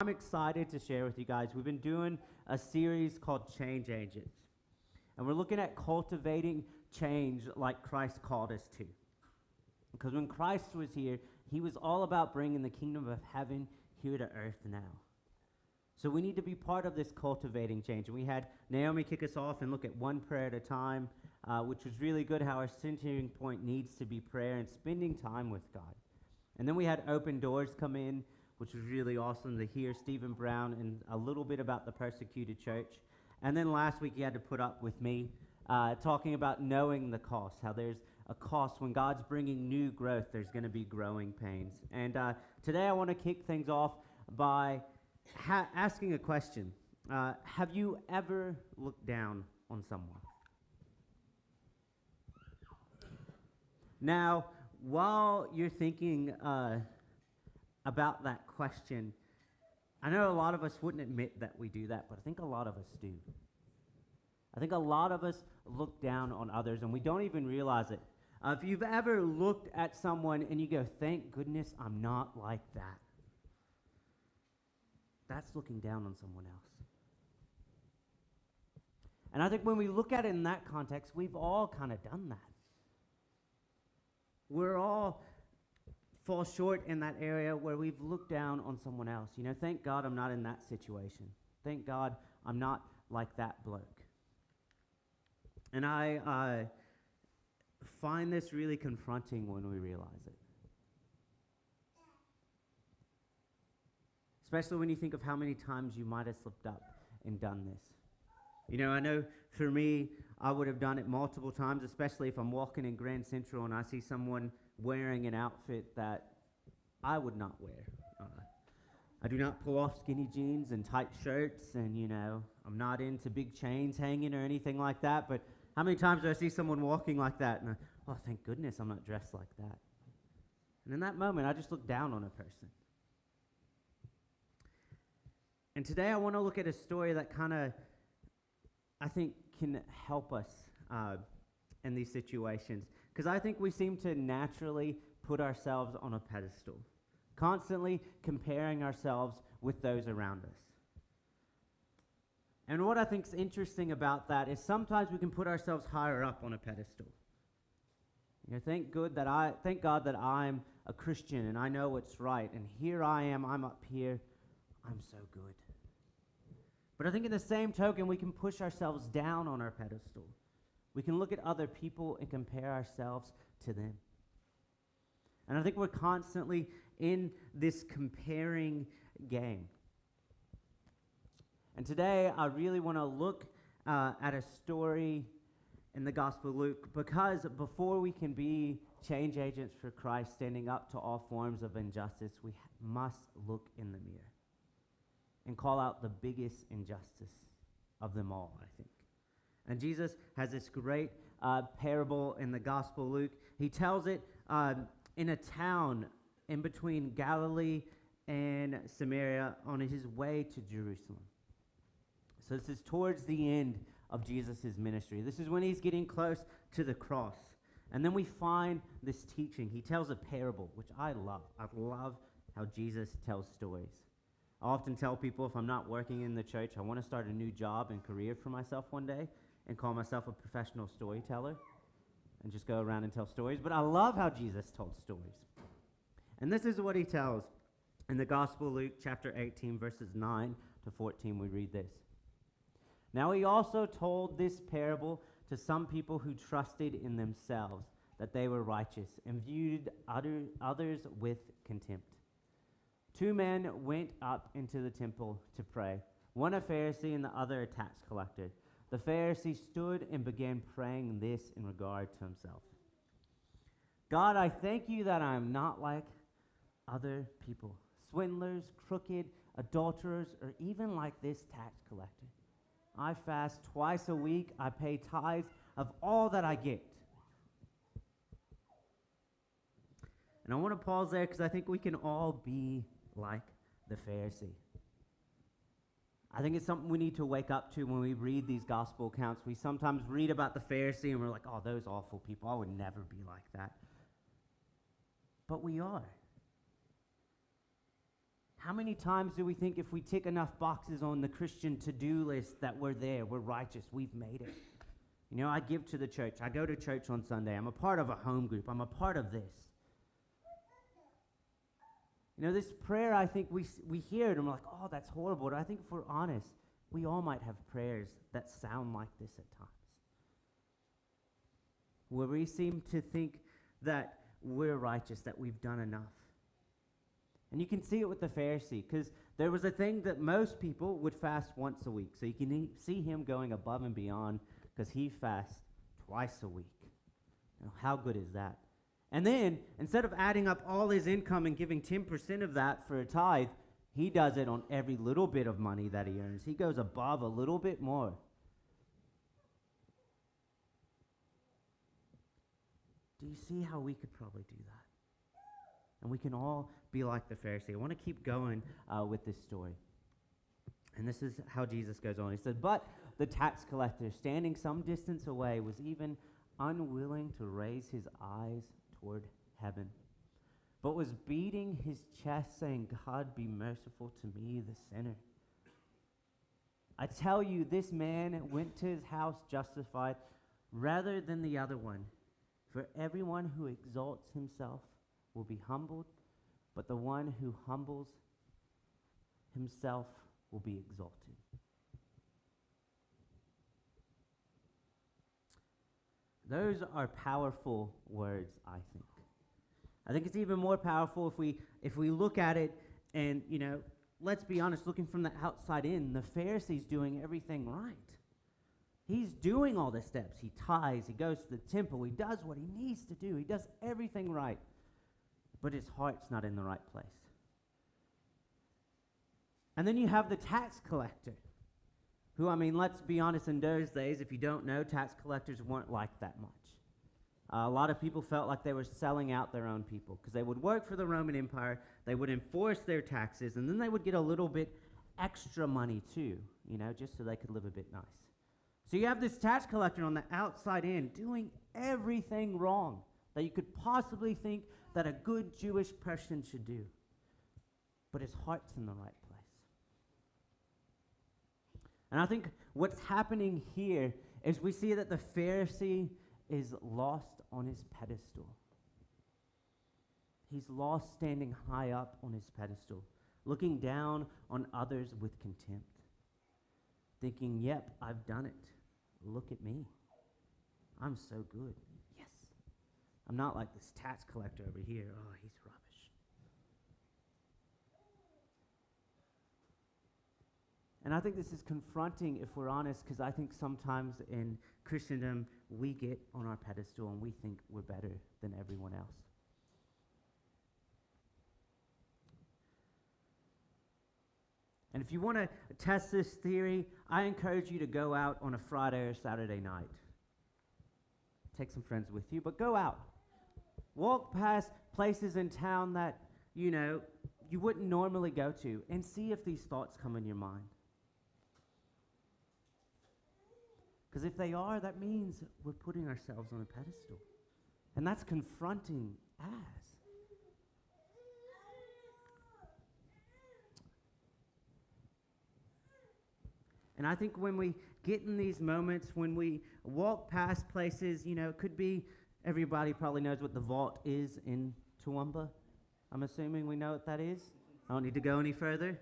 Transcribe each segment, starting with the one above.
I'm excited to share with you guys. We've been doing a series called Change Agents, and we're looking at cultivating change like Christ called us to. Because when Christ was here, he was all about bringing the kingdom of heaven here to earth now. So we need to be part of this cultivating change. And we had Naomi kick us off and look at one prayer at a time, which was really good, how our centering point needs to be prayer and spending time with God. And then we had Open Doors come in, which was really awesome to hear Stephen Brown and a little bit about the persecuted church. And then last week you had to put up with me talking about knowing the cost, how there's a cost. When God's bringing new growth, there's going to be growing pains. And today I want to kick things off by asking a question. Have you ever looked down on someone? Now, while you're thinking about that question, I know a lot of us wouldn't admit that we do that, but I think a lot of us do. I think a lot of us look down on others, and we don't even realize it. If you've ever looked at someone and you go, thank goodness I'm not like that, that's looking down on someone else. And I think when we look at it in that context, we've all kind of done that. We're all fall short in that area where we've looked down on someone else. You know, thank God I'm not in that situation. Thank God I'm not like that bloke. And I find this really confronting when we realize it. Especially when you think of how many times you might have slipped up and done this. You know, I know for me, I would have done it multiple times, especially if I'm walking in Grand Central and I see someone wearing an outfit that I would not wear. I do not pull off skinny jeans and tight shirts, and, you know, I'm not into big chains hanging or anything like that, but how many times do I see someone walking like that, and thank goodness I'm not dressed like that. And in that moment, I just look down on a person. And today I want to look at a story that kind of, I think, can help us in these situations. Because I think we seem to naturally put ourselves on a pedestal, constantly comparing ourselves with those around us. And what I think is interesting about that is sometimes we can put ourselves higher up on a pedestal. You know, thank God that I'm a Christian and I know what's right, and here I am, I'm up here, I'm so good. But I think in the same token, we can push ourselves down on our pedestal. We can look at other people and compare ourselves to them. And I think we're constantly in this comparing game. And today, I really want to look at a story in the Gospel of Luke, because before we can be change agents for Christ, standing up to all forms of injustice, we must look in the mirror and call out the biggest injustice of them all, I think. And Jesus has this great parable in the Gospel of Luke. He tells it in a town in between Galilee and Samaria on his way to Jerusalem. So this is towards the end of Jesus' ministry. This is when he's getting close to the cross. And then we find this teaching. He tells a parable, which I love. I love how Jesus tells stories. I often tell people if I'm not working in the church, I want to start a new job and career for myself one day and call myself a professional storyteller and just go around and tell stories. But I love how Jesus told stories. And this is what he tells. In the Gospel of Luke, chapter 18, verses 9 to 14, we read this. Now he also told this parable to some people who trusted in themselves that they were righteous and viewed others with contempt. Two men went up into the temple to pray, one a Pharisee and the other a tax collector. The Pharisee stood and began praying this in regard to himself. God, I thank you that I am not like other people, swindlers, crooked, adulterers, or even like this tax collector. I fast twice a week. I pay tithes of all that I get. And I want to pause there because I think we can all be like the Pharisee. I think it's something we need to wake up to when we read these gospel accounts. We sometimes read about the Pharisee and we're like, oh, those awful people. I would never be like that. But we are. How many times do we think if we tick enough boxes on the Christian to-do list that we're there, we're righteous, we've made it? You know, I give to the church. I go to church on Sunday. I'm a part of a home group. I'm a part of this. You know, this prayer, I think we hear it and we're like, oh, that's horrible. But I think if we're honest, we all might have prayers that sound like this at times, where we seem to think that we're righteous, that we've done enough. And you can see it with the Pharisee, because there was a thing that most people would fast once a week. So you can see him going above and beyond, because he fasts twice a week. Now, how good is that? And then, instead of adding up all his income and giving 10% of that for a tithe, he does it on every little bit of money that he earns. He goes above a little bit more. Do you see how we could probably do that? And we can all be like the Pharisee. I want to keep going with this story. And this is how Jesus goes on. He said, but the tax collector, standing some distance away, was even unwilling to raise his eyes toward heaven, but was beating his chest, saying, God, be merciful to me, the sinner. I tell you, this man went to his house justified rather than the other one. For everyone who exalts himself will be humbled, but the one who humbles himself will be exalted. Those are powerful words, I think. I think it's even more powerful if we look at it and, you know, let's be honest, looking from the outside in, the Pharisee's doing everything right. He's doing all the steps. He tithes, he goes to the temple, he does what he needs to do. He does everything right. But his heart's not in the right place. And then you have the tax collector, who, I mean, let's be honest, in those days, if you don't know, tax collectors weren't like that much. A lot of people felt like they were selling out their own people, because they would work for the Roman Empire, they would enforce their taxes, and then they would get a little bit extra money too, you know, just so they could live a bit nice. So you have this tax collector on the outside in doing everything wrong that you could possibly think that a good Jewish person should do. But his heart's in the right place. And I think what's happening here is we see that the Pharisee is lost on his pedestal. He's lost standing high up on his pedestal, looking down on others with contempt, thinking, yep, I've done it. Look at me. I'm so good. Yes. I'm not like this tax collector over here. Oh, he's rubbish. And I think this is confronting, if we're honest, because I think sometimes in Christendom, we get on our pedestal and we think we're better than everyone else. And if you want to test this theory, I encourage you to go out on a Friday or Saturday night. Take some friends with you, but go out. Walk past places in town that, you know, you wouldn't normally go to, and see if these thoughts come in your mind. Because if they are, that means we're putting ourselves on a pedestal. And that's confronting as. And I think when we get in these moments, when we walk past places, you know, it could be, everybody probably knows what the vault is in Toowoomba. I'm assuming we know what that is. I don't need to go any further.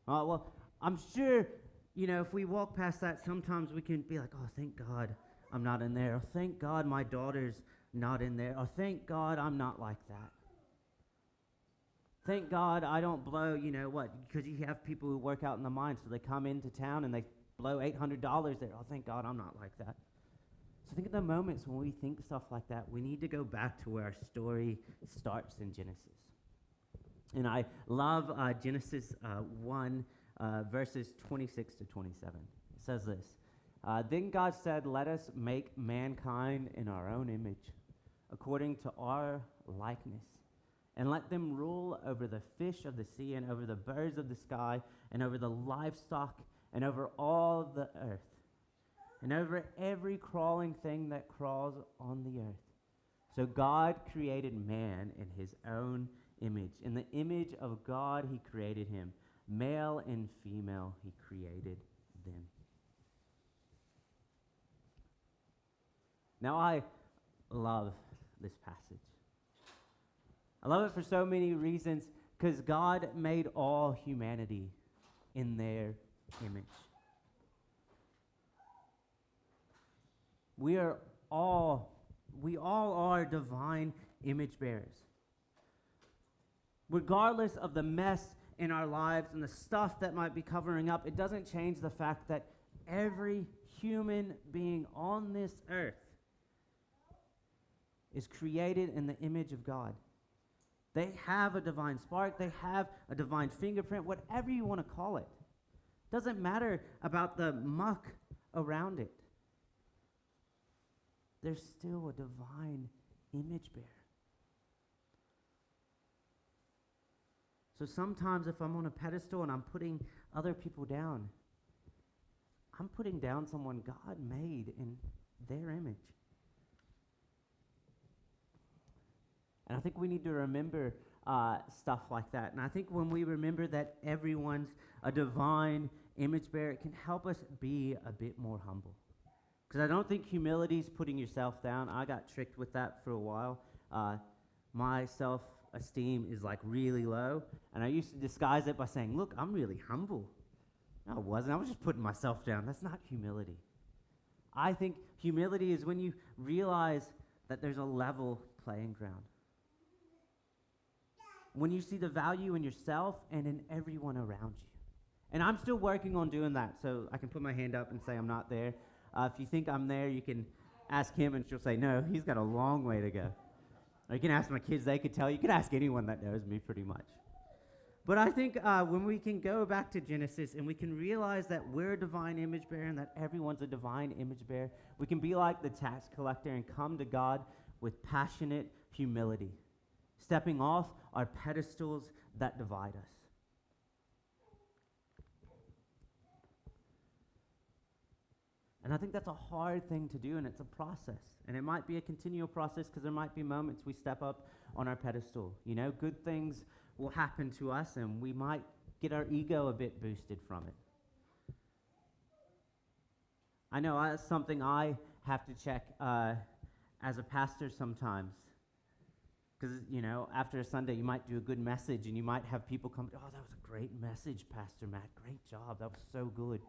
Well, I'm sure, you know, if we walk past that, sometimes we can be like, oh, thank God I'm not in there. Or thank God my daughter's not in there. Or thank God I'm not like that. Thank God I don't blow, you know what, because you have people who work out in the mines, so they come into town and they blow $800 there. Oh, thank God I'm not like that. So think of the moments when we think stuff like that. We need to go back to where our story starts in Genesis. And I love Genesis 1, verses 26 to 27. It says this, then God said, let us make mankind in our own image, according to our likeness. And let them rule over the fish of the sea, and over the birds of the sky, and over the livestock, and over all the earth, and over every crawling thing that crawls on the earth. So God created man in his own image. In the image of God, he created him. Male and female, he created them. Now, I love this passage. I love it for so many reasons, because God made all humanity in their image. We all are divine image bearers. Regardless of the mess in our lives and the stuff that might be covering up, it doesn't change the fact that every human being on this earth is created in the image of God. They have a divine spark. They have a divine fingerprint, whatever you want to call it. Doesn't matter about the muck around it. They're still a divine image bearer. So sometimes if I'm on a pedestal and I'm putting other people down, I'm putting down someone God made in their image. And I think we need to remember stuff like that. And I think when we remember that everyone's a divine image bearer, it can help us be a bit more humble. Because I don't think humility is putting yourself down. I got tricked with that for a while. My self-esteem is like really low. And I used to disguise it by saying, look, I'm really humble. No, I wasn't. I was just putting myself down. That's not humility. I think humility is when you realize that there's a level playing ground. When you see the value in yourself and in everyone around you. And I'm still working on doing that, so I can put my hand up and say I'm not there. If you think I'm there, you can ask him and she'll say, no, he's got a long way to go. Or you can ask my kids, they could tell you. You can ask anyone that knows me pretty much. But I think when we can go back to Genesis and we can realize that we're a divine image bearer and that everyone's a divine image bearer, we can be like the tax collector and come to God with passionate humility, stepping off our pedestals that divide us. And I think that's a hard thing to do, and it's a process. And it might be a continual process because there might be moments we step up on our pedestal. You know, good things will happen to us, and we might get our ego a bit boosted from it. I know that's something I have to check as a pastor sometimes. Because, you know, after a Sunday, you might do a good message, and you might have people come, oh, that was a great message, Pastor Matt. Great job. That was so good.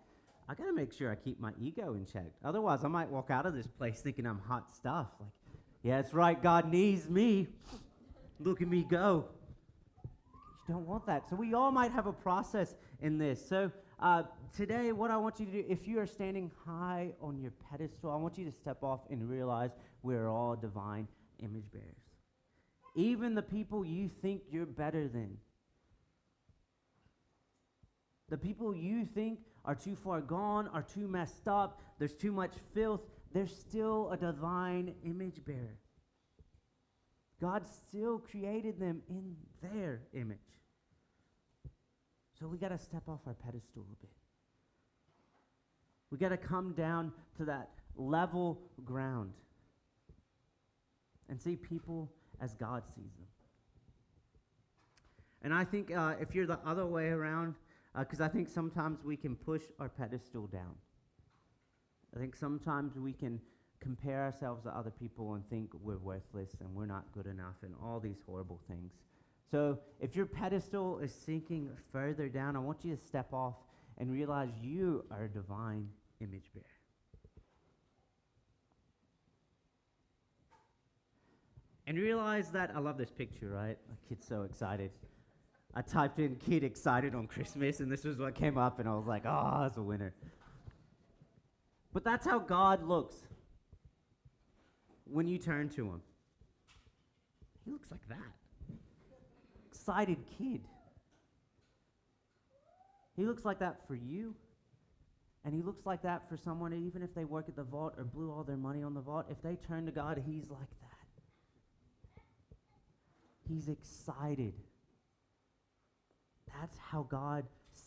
I got to make sure I keep my ego in check. Otherwise, I might walk out of this place thinking I'm hot stuff. Like, yeah, that's right. God needs me. Look at me go. You don't want that. So we all might have a process in this. So today, what I want you to do, if you are standing high on your pedestal, I want you to step off and realize we're all divine image bearers. Even the people you think you're better than. The people you think are too far gone, are too messed up, there's too much filth, they're still a divine image bearer. God still created them in their image. So we got to step off our pedestal a bit. We got to come down to that level ground and see people as God sees them. And I think if you're the other way around, because I think sometimes we can push our pedestal down. I think sometimes we can compare ourselves to other people and think we're worthless and we're not good enough and all these horrible things. So if your pedestal is sinking further down, I want you to step off and realize you are a divine image bearer. And realize that, I love this picture, right? My kid's so excited. I typed in kid excited on Christmas, and this was what came up, and I was like, oh, that's a winner. But that's how God looks when you turn to him. He looks like that. Excited kid. He looks like that for you, and he looks like that for someone, even if they work at the vault or blew all their money on the vault. If they turn to God, he's like that. He's excited. That's how God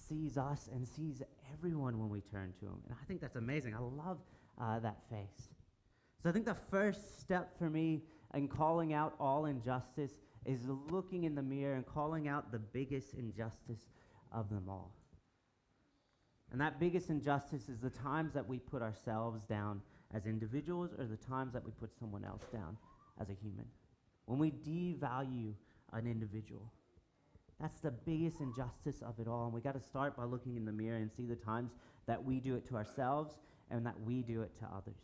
sees us and sees everyone when we turn to him. And I think that's amazing. I love that face. So I think the first step for me in calling out all injustice is looking in the mirror and calling out the biggest injustice of them all. And that biggest injustice is the times that we put ourselves down as individuals or the times that we put someone else down as a human. When we devalue an individual, that's the biggest injustice of it all. And we got to start by looking in the mirror and see the times that we do it to ourselves and that we do it to others.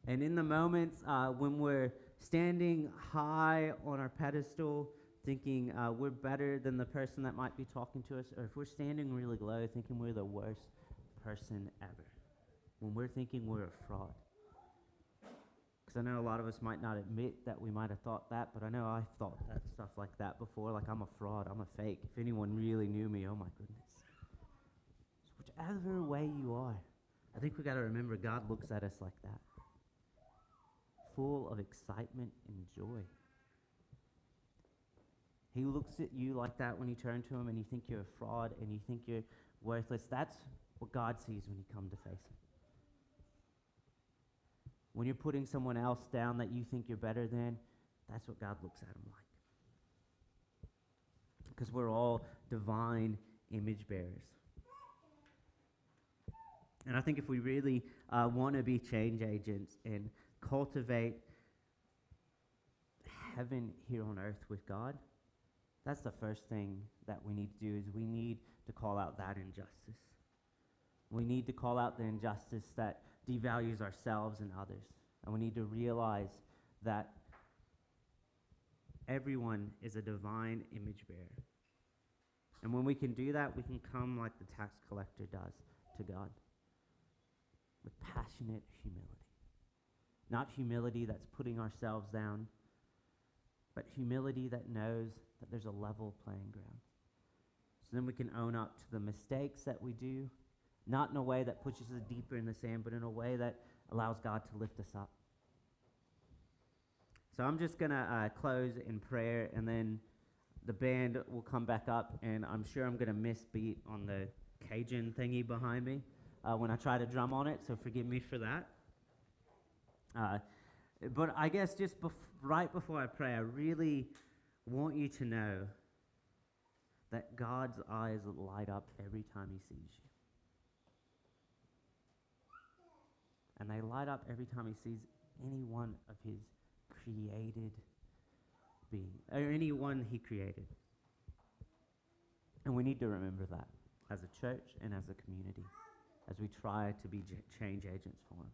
And in the moments when we're standing high on our pedestal, thinking we're better than the person that might be talking to us, or if we're standing really low, thinking we're the worst person ever, when we're thinking we're a fraud. Because I know a lot of us might not admit that we might have thought that, but I know I've thought that stuff like that before, like I'm a fraud, I'm a fake. If anyone really knew me, oh my goodness. So whichever way you are, I think we got to remember God looks at us like that, full of excitement and joy. He looks at you like that when you turn to him and you think you're a fraud and you think you're worthless. That's what God sees when you come to face him. When you're putting someone else down that you think you're better than, that's what God looks at them like. Because we're all divine image bearers. And I think if we really want to be change agents and cultivate heaven here on earth with God, that's the first thing that we need to do, is we need to call out that injustice. We need to call out the injustice that devalues ourselves and others. And we need to realize that everyone is a divine image bearer. And when we can do that, we can come like the tax collector does to God, with passionate humility. Not humility that's putting ourselves down, but humility that knows that there's a level playing ground. So then we can own up to the mistakes that we do, not in a way that pushes us deeper in the sand, but in a way that allows God to lift us up. So I'm just going to close in prayer, and then the band will come back up, and I'm sure I'm going to miss beat on the Cajun thingy behind me when I try to drum on it, so forgive me for that. But I guess just right before I pray, I really want you to know that God's eyes light up every time he sees you. And they light up every time he sees any one of his created being, or anyone he created. And we need to remember that as a church and as a community, as we try to be change agents for him.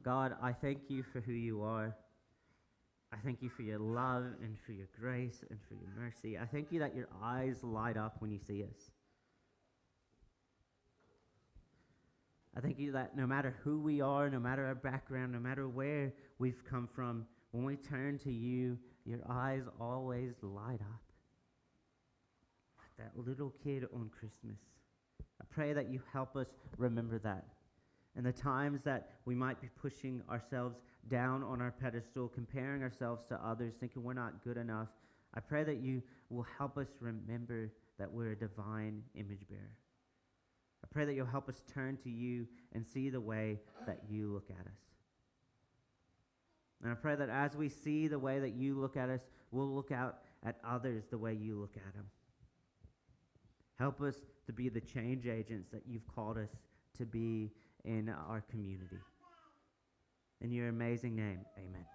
God, I thank you for who you are. I thank you for your love and for your grace and for your mercy. I thank you that your eyes light up when you see us. I thank you that no matter who we are, no matter our background, no matter where we've come from, when we turn to you, your eyes always light up. Like that little kid on Christmas. I pray that you help us remember that. And the times that we might be pushing ourselves down on our pedestal, comparing ourselves to others, thinking we're not good enough, I pray that you will help us remember that we're a divine image bearer. I pray that you'll help us turn to you and see the way that you look at us. And I pray that as we see the way that you look at us, we'll look out at others the way you look at them. Help us to be the change agents that you've called us to be in our community. In your amazing name, amen.